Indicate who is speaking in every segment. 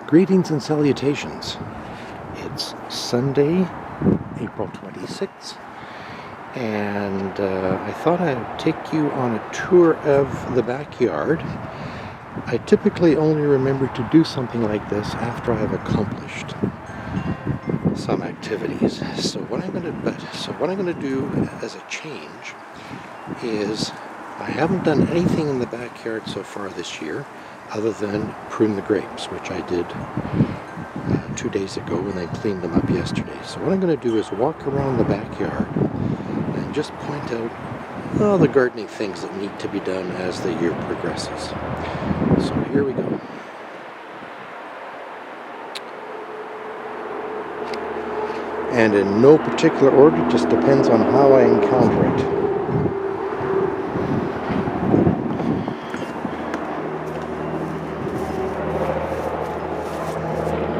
Speaker 1: Greetings and salutations. It's Sunday, April 26th, and I thought I'd take you on a tour of the backyard. I typically only remember to do something like this after I've accomplished some activities. So what I'm going to do as a change is I haven't done anything in the backyard so far this year other than prune the grapes, which I did 2 days ago and then cleaned them up yesterday. So what I'm going to do is walk around the backyard and just point out all the gardening things that need to be done as the year progresses. So here we go. And in no particular order, just depends on how I encounter it.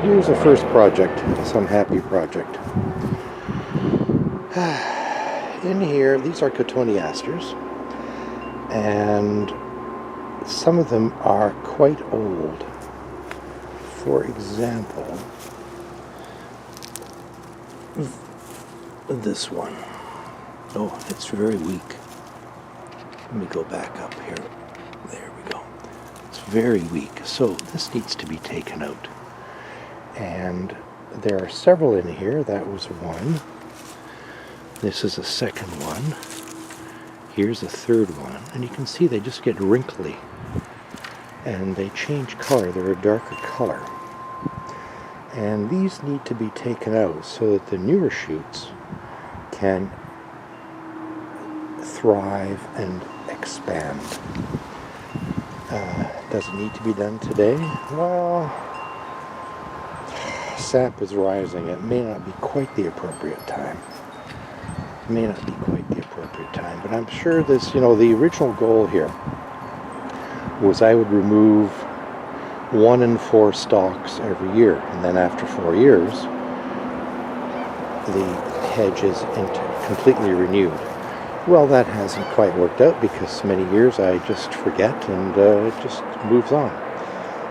Speaker 1: Here's the first project, some happy project. In here, these are cotoneasters, and some of them are quite old. For example, this one. Oh, it's very weak. Let me go back up here. There we go. It's very weak, so this needs to be taken out. And there are several in here. That was one. This is a second one. Here's a third one. And you can see they just get wrinkly. And they change color. They're a darker color. And these need to be taken out so that the newer shoots can thrive and expand. Does it need to be done today? Well, sap is rising. It may not be quite the appropriate time. But I'm sure this, the original goal here was I would remove 1 in 4 stalks every year, and then after 4 years the hedge is completely renewed. Well, that hasn't quite worked out because many years I just forget and it just moves on.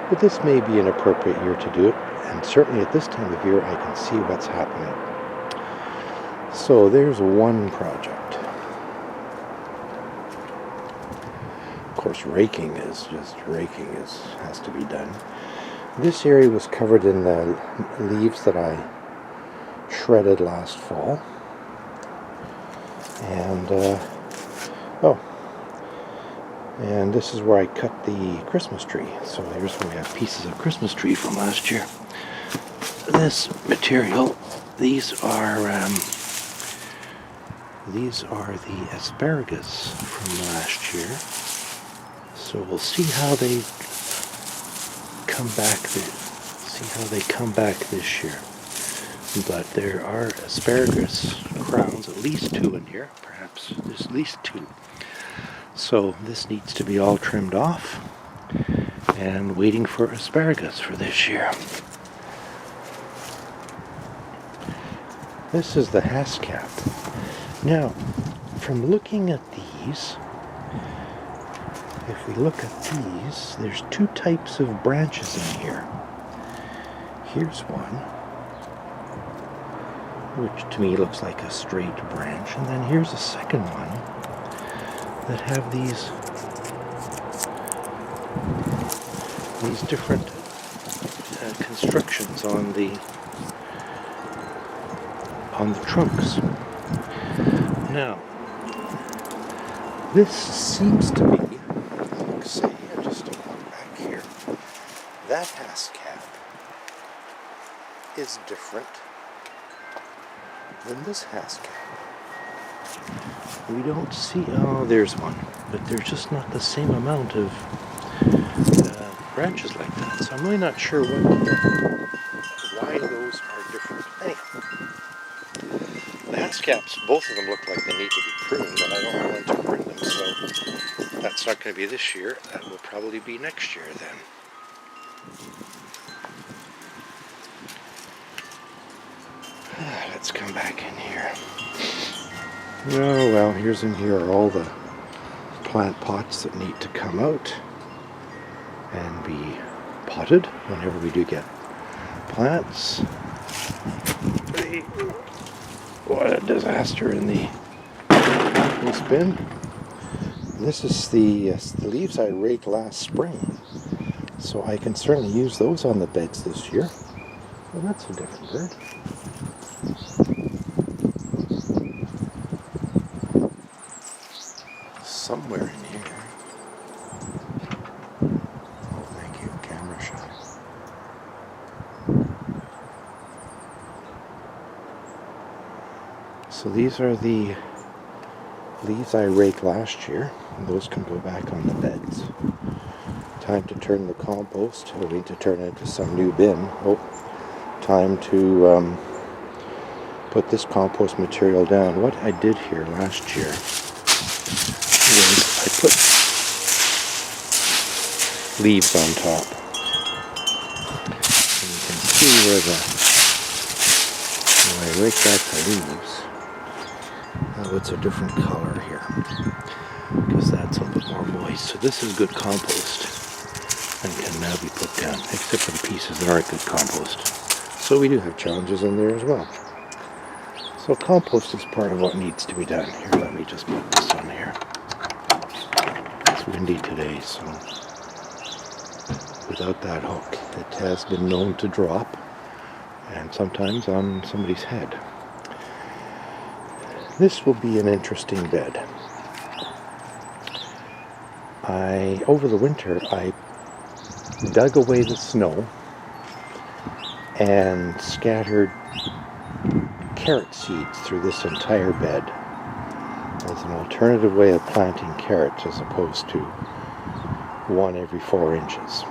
Speaker 1: But this may be an appropriate year to do it. And certainly at this time of year, I can see what's happening. So there's one project. Of course, raking has to be done. This area was covered in the leaves that I shredded last fall. And, and this is where I cut the Christmas tree. So here's where we have pieces of Christmas tree from last year. This material, these are the asparagus from last year. So we'll see how they come back this year. But there are asparagus crowns, at least 2 in here. Perhaps there's at least 2. So this needs to be all trimmed off and waiting for asparagus for this year. This is the hascap. Now, from looking at these, if we look at these, there's 2 types of branches in here. Here's one, which to me looks like a straight branch, and then here's a second one that have these different constructions on the trunks. Now, this seems to be, let's see, just to walk back here, that hascap is different than this hascap. We don't see, oh, there's one, but there's just not the same amount of branches like that. So I'm really not sure why those are different. Anyhow, the hascaps, both of them look like they need to be pruned, but I don't know when to prune them, so that's not going to be this year. That will probably be next year then. Let's come back in here. Oh, well, here's in here are all the plant pots that need to come out and be potted whenever we do get plants. What a disaster in the bin. This is the leaves I raked last spring, so I can certainly use those on the beds this year. Well, that's a different bird. Somewhere in here. Oh, thank you, camera shot. So these are the leaves I raked last year. Those can go back on the beds. Time to turn the compost. I need to turn it into some new bin. Oh, time to put this compost material down. What I did here last year was I put leaves on top. And you can see where I raked out the leaves. Oh, it's a different color here because that's a little more moist. So this is good compost and can now be put down, except for the pieces that aren't good compost. So we do have challenges in there as well. So compost is part of what needs to be done. Here, let me just put this on here. It's windy today, so without that hook, it has been known to drop, and sometimes on somebody's head. This will be an interesting bed. Over the winter, I dug away the snow and scattered carrot seeds through this entire bed as an alternative way of planting carrots as opposed to one every 4 inches.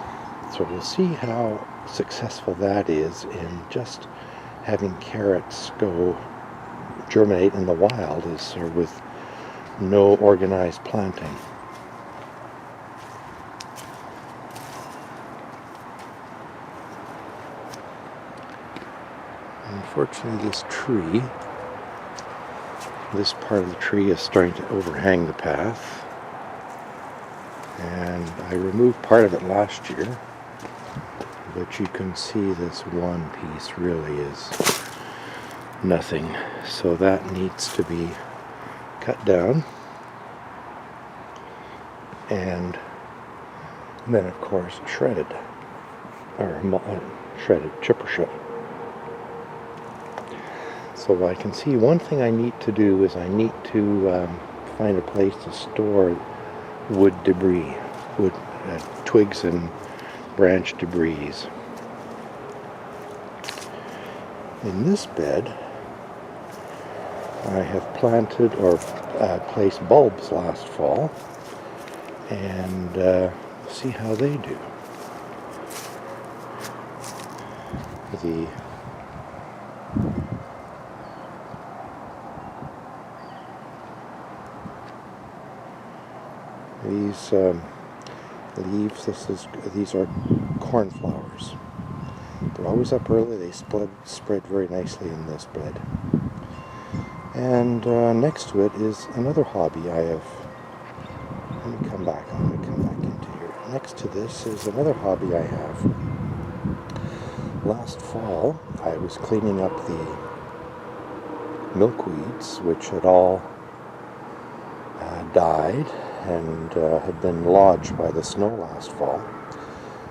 Speaker 1: So we'll see how successful that is in just having carrots germinate in the wild or with no organized planting. Unfortunately, this part of the tree is starting to overhang the path, and I removed part of it last year, but you can see this one piece really is nothing, so that needs to be cut down, and then of course shredded, or chipper shred. So I can see one thing I need to do is I need to find a place to store wood debris, twigs and branch debris. In this bed, I have planted or placed bulbs last fall, and see how they do. These leaves, these are cornflowers. They're always up early. They spread very nicely in this bed. And next to it is another hobby I have. Let me come back. I'm going to come back into here. Next to this is another hobby I have. Last fall, I was cleaning up the milkweeds, which had all died and had been lodged by the snow last fall.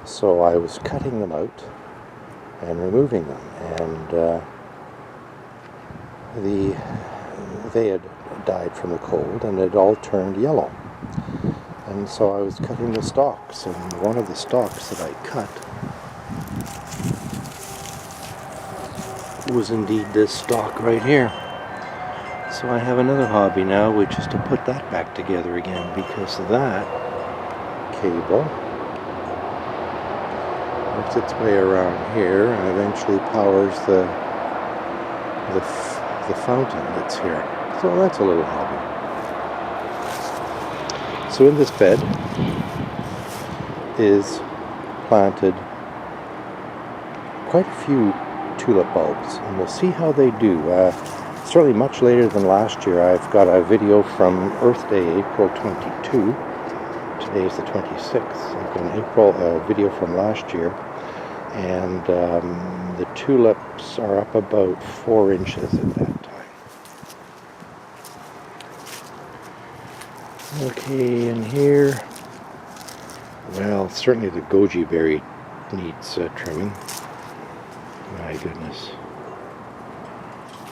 Speaker 1: So I was cutting them out and removing them, and they had died from the cold and had all turned yellow. And so I was cutting the stalks, and one of the stalks that I cut was indeed this stalk right here. So I have another hobby now, which is to put that back together again, because that cable works its way around here and eventually powers the fountain that's here. So that's a little hobby. So in this bed is planted quite a few tulip bulbs, and we'll see how they do. Certainly much later than last year. I've got a video from Earth Day, April 22. Today is the 26th. I've got a video from last year and the tulips are up about 4 inches at that time. Okay, and here, well, certainly the goji berry needs trimming. My goodness.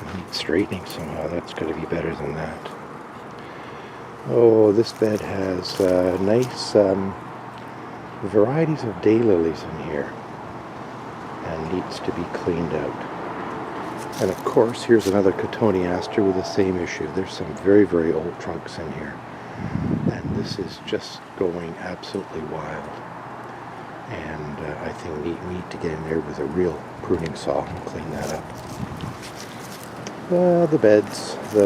Speaker 1: It needs straightening somehow. That's got to be better than that. Oh, this bed has nice varieties of daylilies in here and needs to be cleaned out. And of course, here's another cotoneaster with the same issue. There's some very, very old trunks in here. And this is just going absolutely wild. And I think we need to get in there with a real pruning saw and clean that up. The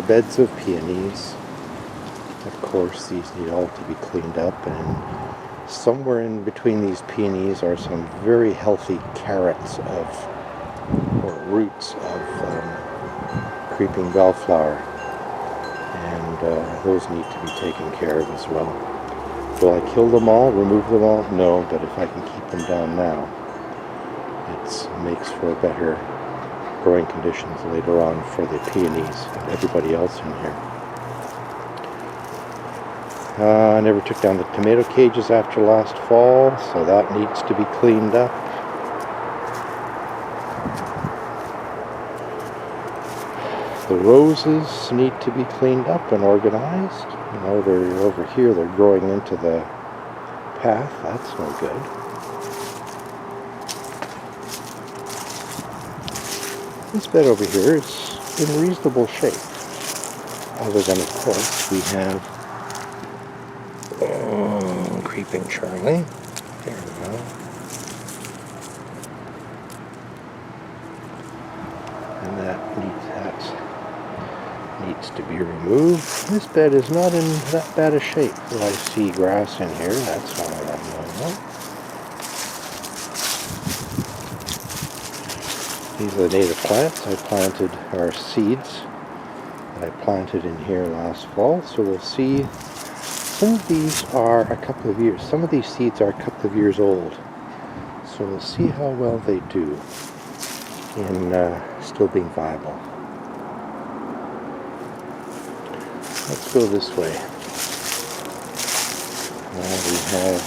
Speaker 1: beds of peonies. Of course, these need all to be cleaned up, and somewhere in between these peonies are some very healthy carrots or roots of creeping bellflower, and those need to be taken care of as well. Will I kill them all, remove them all? No, but if I can keep them down now, it makes for better growing conditions later on for the peonies and everybody else in here. I never took down the tomato cages after last fall, so that needs to be cleaned up. The roses need to be cleaned up and organized. You know, they're over here, they're growing into the path. That's no good. This bed over here is in reasonable shape. Other than, of course, we have creeping Charlie. There we go. And that needs to be removed. This bed is not in that bad a shape. Well, I see grass in here. That's not what I'm going on. These are the native plants I planted, or seeds that I planted in here last fall. So we'll see. Some of these are a couple of years. Some of these seeds are a couple of years old. So we'll see how well they do in still being viable. Let's go this way. Now we have,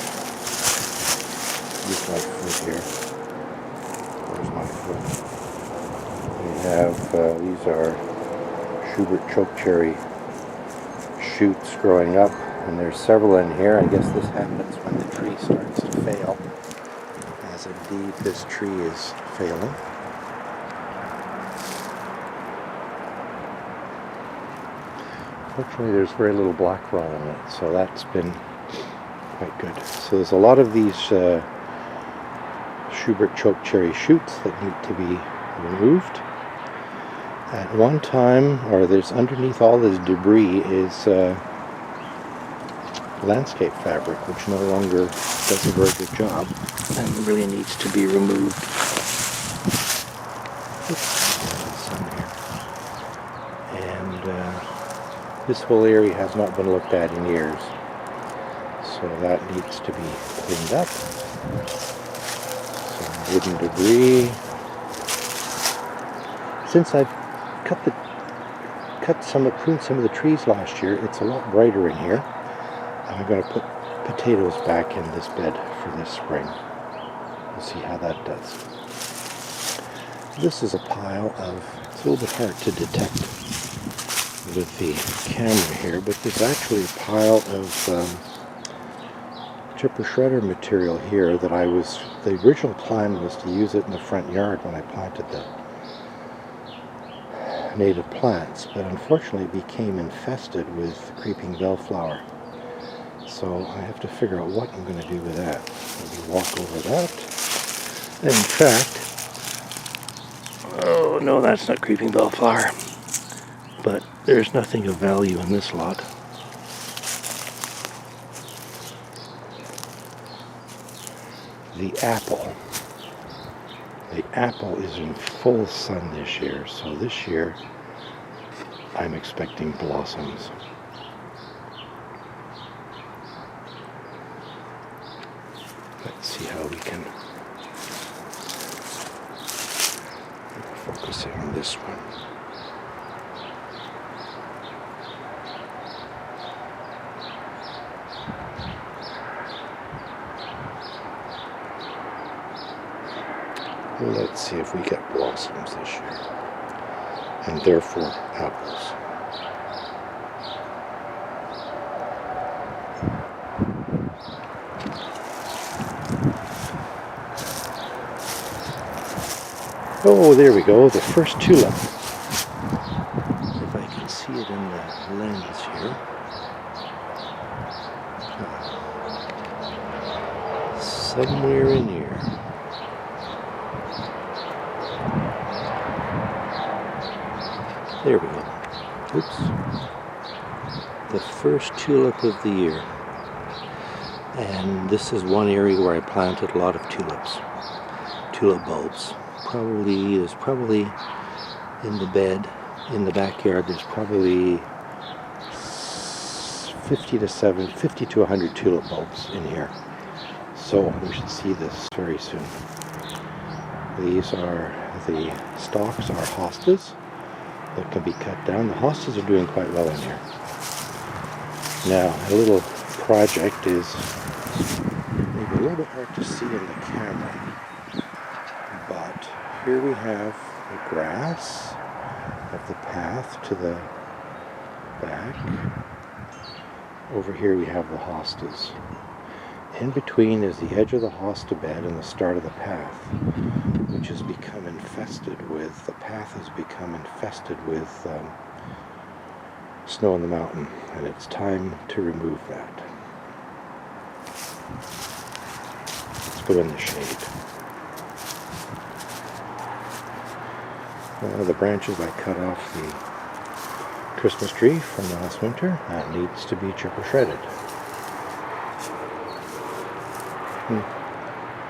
Speaker 1: use my foot here. Where's my foot? We have, these are Schubert chokecherry shoots growing up, and there's several in here. I guess this happens when the tree starts to fail, as indeed this tree is failing. Fortunately, there's very little black rot on it, so that's been quite good. So there's a lot of these Schubert chokecherry shoots that need to be removed. At one time, or there's underneath all this debris is landscape fabric, which no longer does a very good job and really needs to be removed. And this whole area has not been looked at in years, so that needs to be cleaned up. Some wooden debris. Since I've pruned some of the trees last year, it's a lot brighter in here. And I'm going to put potatoes back in this bed for this spring. We'll see how that does. This is a pile of, it's a little bit hard to detect with the camera here, but there's actually a pile of chipper shredder material here that the original plan was to use it in the front yard when I planted the native plants, but unfortunately it became infested with creeping bellflower. So I have to figure out what I'm going to do with that. Maybe walk over that. And in fact, oh no, that's not creeping bellflower, but there's nothing of value in this lot. The apple. The apple is in full sun this year, so this year I'm expecting blossoms. Let's see how we can focusing on this one. Let's see if we get blossoms this year, and therefore apples. Oh, there we go, the first tulip. If I can see it in the lens here. Somewhere in here. There we go. Oops. The first tulip of the year. And this is one area where I planted a lot of tulips. Tulip bulbs. There's probably in the bed, in the backyard, there's probably 50 to 100 tulip bulbs in here. So we should see this very soon. These are, the stalks are hostas that can be cut down. The hostas are doing quite well in here. Now, a little project is maybe a little bit hard to see in the camera. But here we have the grass of the path to the back. Over here we have the hostas. In between is the edge of the hosta bed and the start of the path, which has become infested with, the path has become infested with snow on the mountain, and it's time to remove that. Let's go in the shade. The branches I cut off the Christmas tree from last winter. That needs to be triple shredded.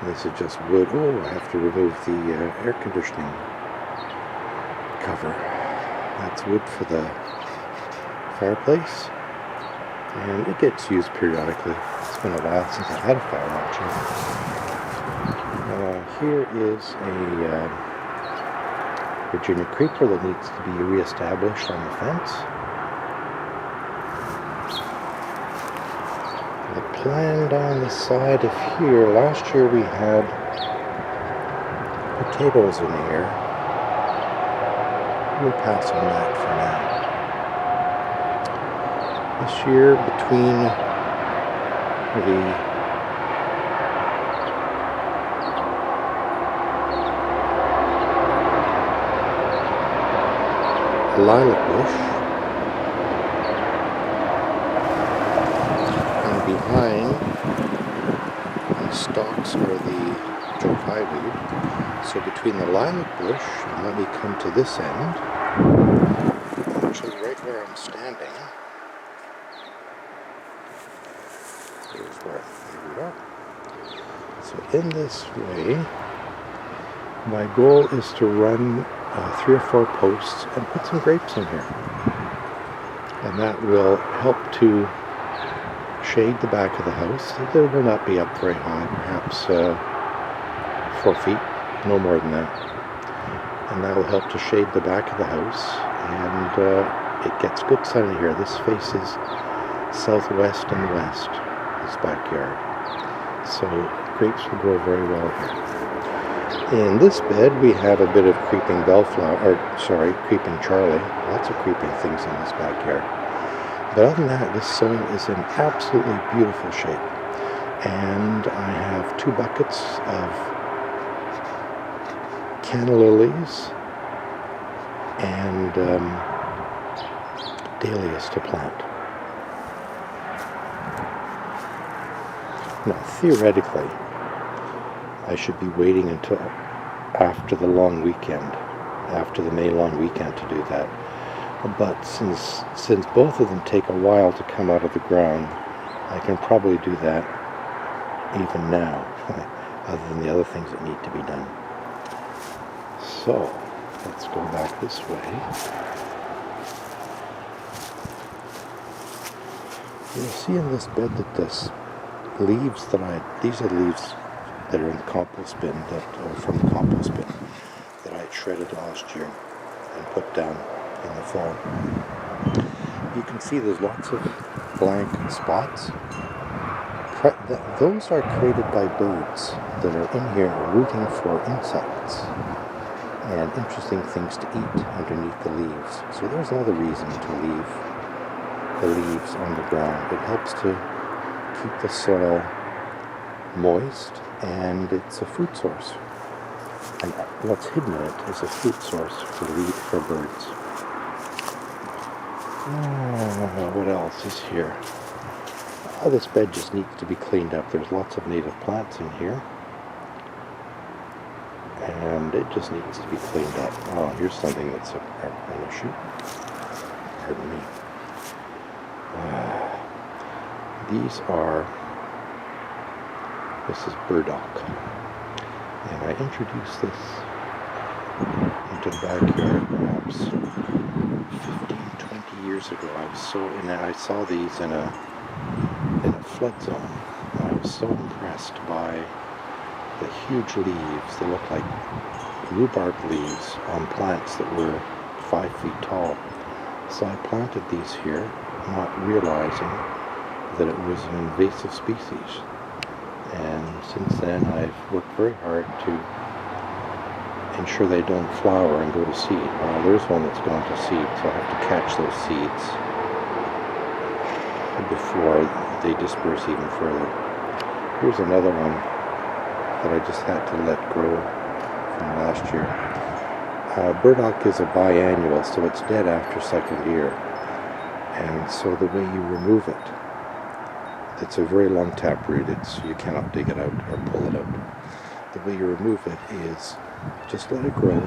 Speaker 1: This is just wood. Oh, I have to remove the air conditioning cover. That's wood for the fireplace, and it gets used periodically. It's been a while since I had a fire actually. Here is a Virginia creeper that needs to be re-established on the fence. The plan down the side of here, last year we had potatoes in here. We'll pass on that for now. This year, between the lilac bush and behind the stalks are the Joe Pye weed. So between the lilac bush, and let me come to this end, actually right where I'm standing. Here's where, there we go. So in this way, my goal is to run 3 or 4 posts and put some grapes in here. And that will help to shade the back of the house. It will not be up very high, perhaps 4 feet, no more than that. And that will help to shade the back of the house, and it gets good sun in here. This faces southwest and west, this backyard. So grapes will grow very well here. In this bed we have a bit of creeping creeping Charlie. Lots of creeping things in this backyard. But other than that, this soil is in absolutely beautiful shape. And I have 2 buckets of canna lilies and dahlias to plant. Now, theoretically, I should be waiting until after the long weekend, after the May long weekend to do that. But since both of them take a while to come out of the ground, I can probably do that even now, other than the other things that need to be done. So, let's go back this way. You'll see in this bed that these are leaves that are in the compost bin, or from the compost bin, that I shredded last year and put down in the fall. You can see there's lots of blank spots. Those are created by birds that are in here rooting for insects and interesting things to eat underneath the leaves. So there's another reason to leave the leaves on the ground. It helps to keep the soil moist, and it's a food source. And what's hidden in it is a food source for birds. What else is here? This bed just needs to be cleaned up. There's lots of native plants in here, and it just needs to be cleaned up. Oh, here's something that's an issue. Pardon me. This is burdock, and I introduced this into the backyard perhaps 15-20 years ago. I saw these in a flood zone. I was so impressed by the huge leaves. They looked like rhubarb leaves on plants that were 5 feet tall. So I planted these here, not realizing that it was an invasive species. And since then I've worked very hard to ensure they don't flower and go to seed. Well, there's one that's gone to seed, so I have to catch those seeds before they disperse even further. Here's another one that I just had to let grow from last year. Burdock is a biannual, so it's dead after second year. And so the way you remove it, it's a very long taproot. You cannot dig it out or pull it out. The way you remove it is just let it grow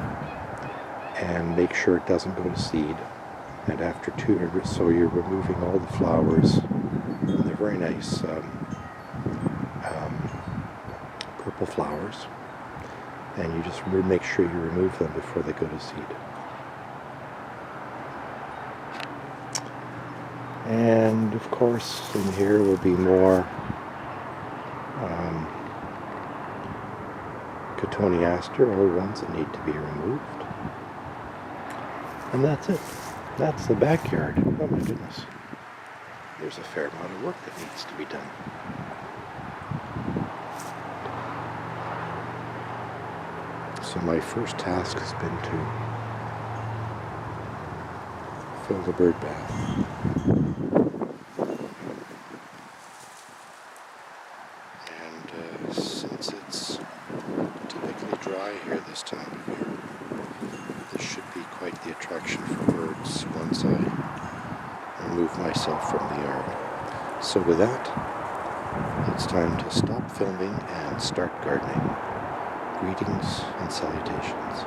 Speaker 1: and make sure it doesn't go to seed. And after so you're removing all the flowers. And they're very nice purple flowers. And you just make sure you remove them before they go to seed. And of course, in here will be more cotoneaster, old ones that need to be removed. And that's it. That's the backyard. Oh my goodness. There's a fair amount of work that needs to be done. So my first task has been to fill the bird bath. And since it's typically dry here this time of year, this should be quite the attraction for birds once I remove myself from the yard. So with that, it's time to stop filming and start gardening. Greetings and salutations.